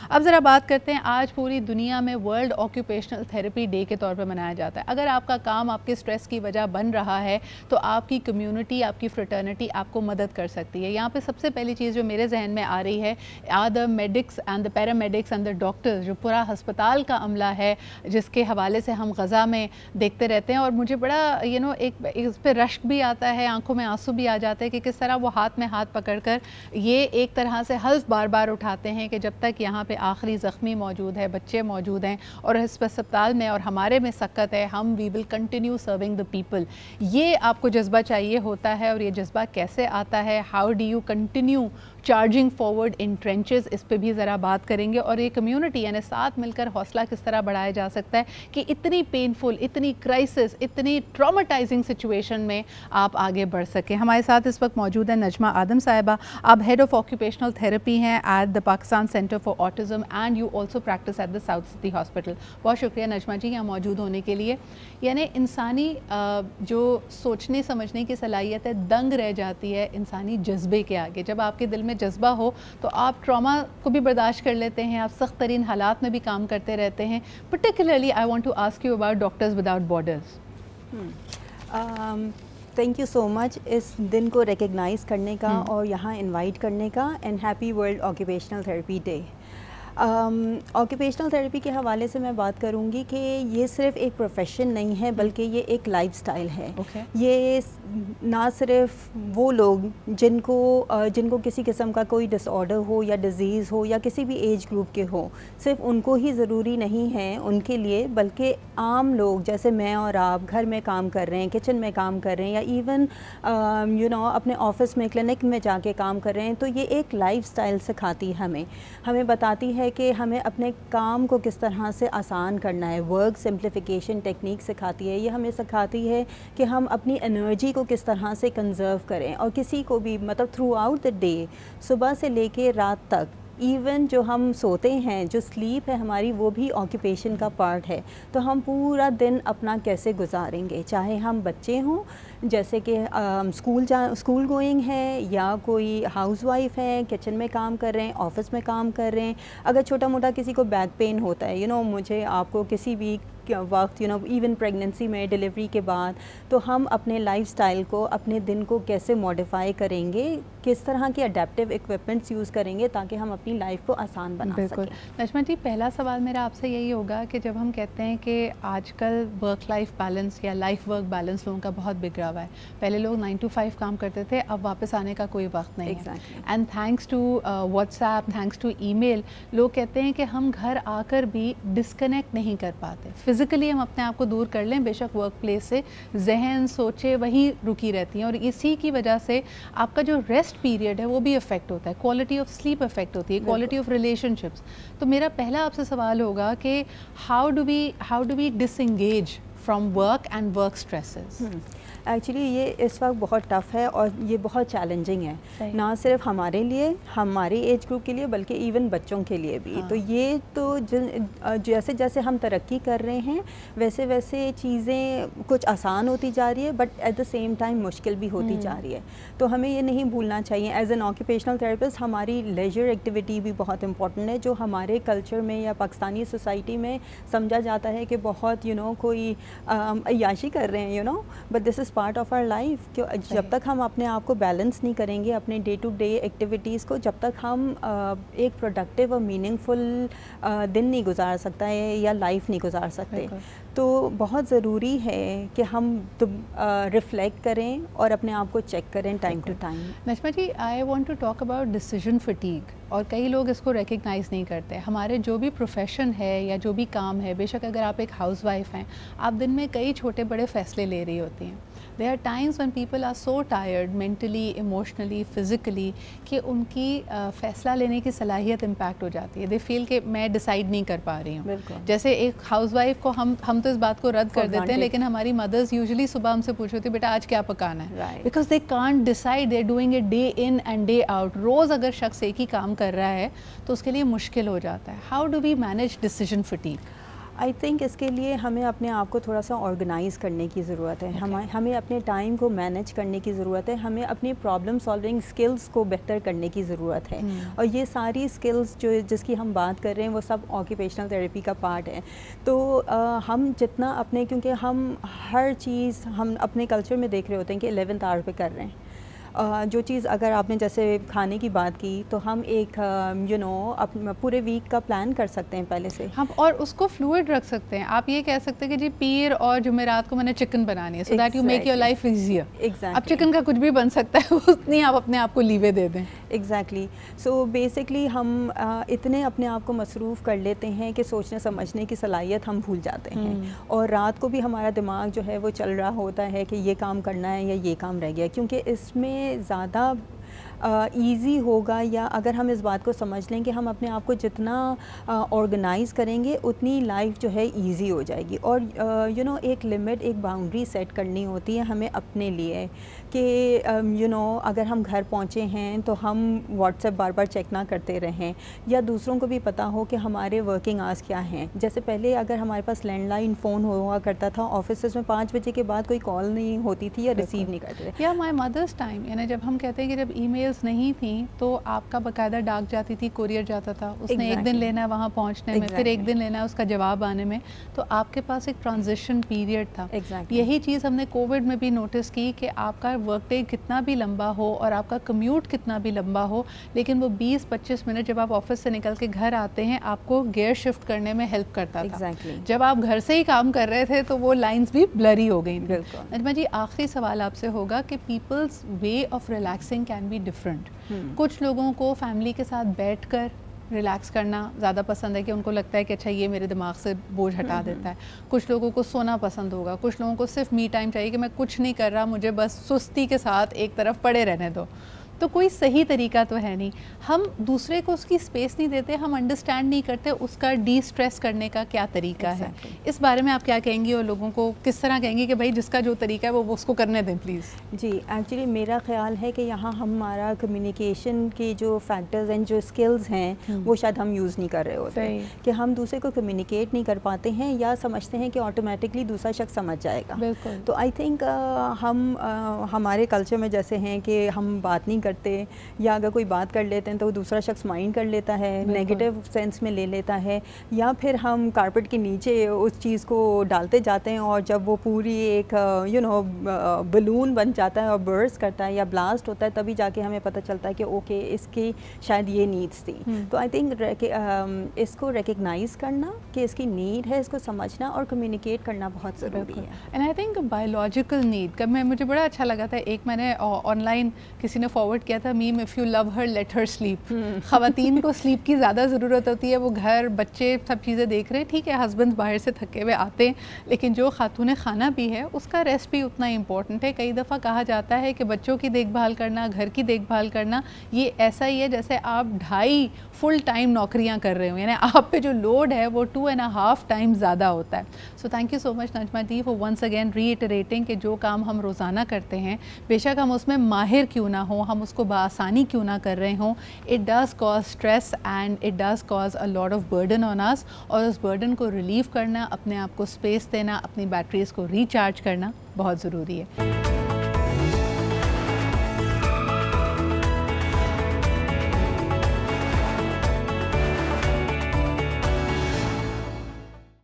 اب ذرا بات کرتے ہیں، آج پوری دنیا میں ورلڈ آکیوپیشنل تھیراپی ڈے کے طور پہ منایا جاتا ہے. اگر آپ کا کام آپ کے سٹریس کی وجہ بن رہا ہے تو آپ کی کمیونٹی، آپ کی فریٹرنٹی آپ کو مدد کر سکتی ہے. یہاں پہ سب سے پہلی چیز جو میرے ذہن میں آ رہی ہے، are the medics and the paramedics and the doctors, جو پورا ہسپتال کا عملہ ہے جس کے حوالے سے ہم غزہ میں دیکھتے رہتے ہیں. اور مجھے بڑا ایک اس پہ رشک بھی آتا ہے، آنکھوں میں آنسو بھی آ جاتے ہیں کہ کس طرح وہ ہاتھ میں ہاتھ پکڑ کر یہ ایک طرح سے حلف بار بار اٹھاتے ہیں کہ جب تک یہاں پہ آخری زخمی موجود ہے، بچے موجود ہیں اور اس ہسپتال میں اور ہمارے میں سکت ہے، ہم we will continue serving the people. یہ آپ کو جذبہ چاہیے ہوتا ہے، اور یہ جذبہ کیسے آتا ہے؟ How do you continue charging forward in trenches? اس پہ بھی ذرا بات کریں گے. اور یہ کمیونٹی یعنی ساتھ مل کر حوصلہ کس طرح بڑھایا جا سکتا ہے کہ اتنی پینفل، اتنی کرائسس، اتنی ٹراماٹائزنگ سچویشن میں آپ آگے بڑھ سکیں. ہمارے ساتھ اس وقت موجود ہے نجمہ آدم صاحبہ. آپ ہیڈ آف آکیوپیشنل تھیراپی ہیں at the Pakistan centre for autism and you also practice at the South City Hospital. بہت شکریہ نجمہ جی یہاں موجود ہونے کے لیے. یعنی انسانی جو سوچنے سمجھنے کی صلاحیت ہے دنگ رہ جاتی ہے انسانی جذبے کے آگے. جب آپ کے دل میں جذبہ ہو تو آپ ٹراما کو بھی برداشت کر لیتے ہیں، آپ سخت ترین حالات میں بھی کام کرتے رہتے ہیں. Particularly I want to ask you about doctors without borders. Thank you so much اس دن کو ریکگنائز کرنے کا اور یہاں انوائٹ کرنے کا. And happy world occupational therapy day. Occupational therapy کے حوالے سے میں بات کروں گی کہ یہ صرف ایک پروفیشن نہیں ہے بلکہ یہ ایک لائف سٹائل ہے. یہ نہ صرف وہ لوگ جن کو کسی قسم کا کوئی ڈس آرڈر ہو یا ڈیزیز ہو یا کسی بھی ایج گروپ کے ہو، صرف ان کو ہی ضروری نہیں ہے ان کے لیے، بلکہ عام لوگ جیسے میں اور آپ گھر میں کام کر رہے ہیں، کچن میں کام کر رہے ہیں، یا ایون اپنے آفس میں، کلینک میں جا کے کام کر رہے ہیں. تو یہ ایک لائف سٹائل سکھاتی ہے، ہمیں بتاتی ہے کہ ہمیں اپنے کام کو کس طرح سے آسان کرنا ہے. ورک سمپلیفیکیشن ٹیکنیک سکھاتی ہے. یہ ہمیں سکھاتی ہے کہ ہم اپنی انرجی کو کس طرح سے کنزرو کریں، اور کسی کو بھی مطلب تھرو آؤٹ دا ڈے، صبح سے لے کے رات تک، ایون جو ہم سوتے ہیں، جو سلیپ ہے ہماری، وہ بھی آکیوپیشن کا پارٹ ہے. تو ہم پورا دن اپنا کیسے گزاریں گے، چاہے ہم بچے ہوں جیسے کہ اسکول گوئنگ ہے، یا کوئی ہاؤس وائف ہے، کچن میں کام کر رہے ہیں، آفس میں کام کر رہے ہیں. اگر چھوٹا موٹا کسی کو بیک پین ہوتا ہے، مجھے آپ کو کسی بھی وقت ایون پریگننسی میں، ڈلیوری کے بعد، تو ہم اپنے لائف سٹائل کو، اپنے دن کو کیسے موڈیفائی کریں گے، کس طرح کے اڈیپٹیو اکوپمنٹس یوز کریں گے تاکہ ہم اپنی لائف کو آسان بنا سکیں. بالکل. نجمہ جی پہلا سوال میرا آپ سے یہی ہوگا کہ جب ہم کہتے ہیں کہ آج کل ورک لائف بیلنس یا لائف ورک بیلنس لوگوں کا بہت بگڑا ہوا ہے، پہلے لوگ 9 to 5 کام کرتے تھے، اب واپس آنے کا کوئی وقت نہیں ہے. And thanks to WhatsApp, thanks to email, لوگ کہتے ہیں کہ ہم گھر آ کر بھی ڈسکنیکٹ نہیں کر پاتے. فزیکلی ہم اپنے آپ کو دور کر لیں، بے شک ورک پلیس سے، ذہن سوچے وہیں رکی رہتی ہیں، اور اسی کی وجہ سے آپ کا جو ریسٹ پیریڈ ہے وہ بھی افیکٹ ہوتا ہے، کوالٹی آف سلیپ افیکٹ ہوتی ہے، کوالٹی آف ریلیشن شپس. تو میرا پہلا آپ سے سوال ہوگا کہ how do we disengage from work and work stresses? Actually یہ اس وقت بہت ٹف ہے اور یہ بہت چیلنجنگ ہے، نہ صرف ہمارے لیے، ہماری ایج گروپ کے لیے، بلکہ ایون بچوں کے لیے بھی. تو یہ تو جیسے جیسے ہم ترقی کر رہے ہیں ویسے ویسے چیزیں کچھ آسان ہوتی جا رہی ہے، but at the same time مشکل بھی ہوتی جا رہی ہے. تو ہمیں یہ نہیں بھولنا چاہیے ایز این آکیوپیشنل تھراپسٹ، ہماری لیجر ایکٹیویٹی بھی بہت امپورٹنٹ ہے، جو ہمارے کلچر میں یا پاکستانی سوسائٹی میں سمجھا جاتا ہے کہ بہت کوئی عیاشی کر رہے ہیں، but this is part of our life. کہ جب تک ہم اپنے آپ کو بیلنس نہیں کریں گے اپنے ڈے ٹو ڈے ایکٹیویٹیز کو، جب تک ہم ایک پروڈکٹیو اور میننگ فل دن نہیں گزار سکتا ہے یا لائف نہیں گزار سکتے. تو بہت ضروری ہے کہ ہم ریفلیکٹ کریں اور اپنے آپ کو چیک کریں time to time. Najma ji I want to talk about decision fatigue, اور کئی لوگ اس کو ریکگنائز نہیں کرتے. ہمارے جو بھی پروفیشن ہے یا جو بھی کام ہے، بے شک اگر آپ ایک ہاؤس وائف ہیں، آپ دن میں کئی چھوٹے بڑے فیصلے لے رہی ہوتی ہیں. There are times when people are so tired mentally, emotionally, physically کہ ان کی فیصلہ لینے کی صلاحیت امپیکٹ ہو جاتی ہے. They feel کہ میں ڈیسائیڈ نہیں کر پا رہی ہوں. جیسے ایک ہاؤس وائف کو ہم تو اس بات کو رد کر دیتے ہیں، لیکن ہماری مدرز یوزلی صبح ہم سے پوچھ ہوتی ہے بیٹا آج کیا پکانا ہے، because they can't decide, they're doing it day in and day out. روز اگر شخص ایک ہی کام کر رہا ہے تو اس کے لیے مشکل ہو جاتا ہے. How do we manage decision fatigue? I think اس کے لیے ہمیں اپنے آپ کو تھوڑا سا آرگنائز کرنے کی ضرورت ہے. ہمیں اپنے ٹائم کو مینیج کرنے کی ضرورت ہے. ہمیں اپنی پرابلم سالونگ اسکلس کو بہتر کرنے کی ضرورت ہے. اور یہ ساری اسکلس جس کی ہم بات کر رہے ہیں وہ سب آکیوپیشنل تھراپی کا پارٹ ہے. تو ہم جتنا اپنے, کیونکہ ہم ہر چیز ہم اپنے کلچر میں دیکھ رہے ہوتے ہیں کہ 11th آور پہ کر رہے ہیں. جو چیز اگر آپ نے جیسے کھانے کی بات کی تو ہم ایک پورے ویک کا پلان کر سکتے ہیں پہلے سے ہم, اور اس کو فلوئڈ رکھ سکتے ہیں. آپ یہ کہہ سکتے ہیں کہ جی پیر اور جمعرات کو میں نے چکن بنانی ہے, so that you make your life easier. اب چکن کا کچھ بھی بن سکتا ہے, اتنی آپ اپنے آپ کو لیوے دے دیں. ایگزیکٹلی. سو بیسکلی ہم اتنے اپنے آپ کو مصروف کر لیتے ہیں کہ سوچنے سمجھنے کی صلاحیت ہم بھول جاتے ہیں, اور رات کو بھی ہمارا دماغ جو ہے وہ چل رہا ہوتا ہے کہ یہ کام کرنا ہے یا یہ کام رہ گیا, کیونکہ اس میں زیادہ ایزی ہوگا, یا اگر ہم اس بات کو سمجھ لیں کہ ہم اپنے آپ کو جتنا آرگنائز کریں گے اتنی لائف جو ہے ایزی ہو جائے گی. اور ایک لمٹ, ایک باؤنڈری سیٹ کرنی ہوتی ہے ہمیں اپنے لیے کہ اگر ہم گھر پہنچے ہیں تو ہم واٹس ایپ بار بار چیک نہ کرتے رہیں, یا دوسروں کو بھی پتہ ہو کہ ہمارے ورکنگ آورس کیا ہیں. جیسے پہلے اگر ہمارے پاس لینڈ لائن فون ہوا کرتا تھا, آفیسز میں 5 بجے کے بعد کوئی کال نہیں ہوتی تھی یا ریسیو نہیں کرتے تھے. یا مائی مدرس ٹائم, یعنی جب ہم کہتے ہیں کہ جب ای میلز نہیں تھیں تو آپ کا باقاعدہ ڈاک جاتی تھی, کوریئر جاتا تھا, اس نے ایک دن لینا ہے وہاں پہنچنے میں, پھر ایک دن لینا ہے اس کا جواب آنے میں, تو آپ کے پاس ایک ٹرانزیشن پیریڈ تھا. یہی چیز ہم نے کووڈ میں بھی نوٹس کی کہ آپ کا ورک ڈے کتنا بھی لمبا ہو اور آپ کا کمیوٹ کتنا بھی لمبا ہو, لیکن وہ 20-25 منٹ جب آپ آفس سے نکل کے گھر آتے ہیں آپ کو گیئر شفٹ کرنے میں ہیلپ کرتا تھا. جب آپ گھر سے ہی کام کر رہے تھے تو وہ لائنز بھی بلری ہو گئی. نجمہ جی, آخری سوال آپ سے ہوگا کہ peoples way of relaxing can be different. کچھ لوگوں کو فیملی کے ساتھ بیٹھ کر ریلیکس کرنا زیادہ پسند ہے کہ ان کو لگتا ہے کہ اچھا یہ میرے دماغ سے بوجھ ہٹا دیتا ہے. کچھ لوگوں کو سونا پسند ہوگا, کچھ لوگوں کو صرف می ٹائم چاہیے کہ میں کچھ نہیں کر رہا, مجھے بس سستی کے ساتھ ایک طرف پڑے رہنے دو. تو کوئی صحیح طریقہ تو ہے نہیں. ہم دوسرے کو اس کی اسپیس نہیں دیتے, ہم انڈرسٹینڈ نہیں کرتے اس کا ڈی اسٹریس کرنے کا کیا طریقہ ہے. اس بارے میں آپ کیا کہیں گی, اور لوگوں کو کس طرح کہیں گی کہ بھائی جس کا جو طریقہ ہے وہ اس کو کرنے دیں پلیز. جی ایکچولی میرا خیال ہے کہ یہاں ہمارا کمیونیکیشن کے جو فیکٹرز ہیں, جو اسکلز ہیں, وہ شاید ہم یوز نہیں کر رہے ہوتے, کہ ہم دوسرے کو کمیونیکیٹ نہیں کر پاتے ہیں, یا سمجھتے ہیں کہ آٹومیٹکلی دوسرا شخص سمجھ جائے گا. تو آئی تھنک ہم ہمارے کلچر میں جیسے ہیں کہ ہم بات نہیں کرتے, یا اگر کوئی بات کر لیتے ہیں تو وہ دوسرا شخص مائنڈ کر لیتا ہے, نیگیٹو سینس میں لے لیتا ہے, یا پھر ہم کارپٹ کے نیچے اس چیز کو ڈالتے جاتے ہیں, اور جب وہ پوری ایک بلون بن جاتا ہے اور برسٹ کرتا ہے یا بلاسٹ ہوتا ہے, تبھی جا کے ہمیں پتہ چلتا ہے کہ اوکے اس کی شاید یہ نیڈس تھی. تو آئی تھنک اس کو ریکگنائز کرنا کہ اس کی نیڈ ہے, اس کو سمجھنا اور کمیونیکیٹ کرنا بہت ضروری ہے. And I think biological need کا مجھے بڑا اچھا لگا تھا, ایک میں نے آن لائن کسی نے فارورڈ کیا تھا meme, if you love her let her sleep. خواتین کو سلیپ کی زیادہ ضرورت ہوتی ہے, وہ گھر بچے سب چیزیں دیکھ رہے ہیں, ٹھیک ہے ہسبینڈ باہر سے تھکے ہوئے آتے ہیں, لیکن جو خاتون خانہ بھی ہے اس کا ریسٹ بھی اتنا امپورٹنٹ ہے. کئی دفعہ کہا جاتا ہے کہ بچوں کی دیکھ بھال کرنا, گھر کی دیکھ بھال کرنا, یہ ایسا ہی ہے جیسے آپ 2.5 فل ٹائم نوکریاں کر رہے ہوں, یعنی آپ پہ جو لوڈ ہے وہ 2.5 ٹائم زیادہ ہوتا ہے. So thank you so much Najma ji for once again reiterating کہ جو کام ہم روزانہ کرتے ہیں, بے شک ہم اس میں ماہر کیوں نہ ہوں, ہم اس کو بآسانی کیوں نہ کر رہے ہوں, it does cause stress and it does cause a lot of burden on us, اور اس برڈن کو ریلیو کرنا, اپنے آپ کو اسپیس دینا, اپنی بیٹریز کو ریچارج کرنا بہت ضروری ہے.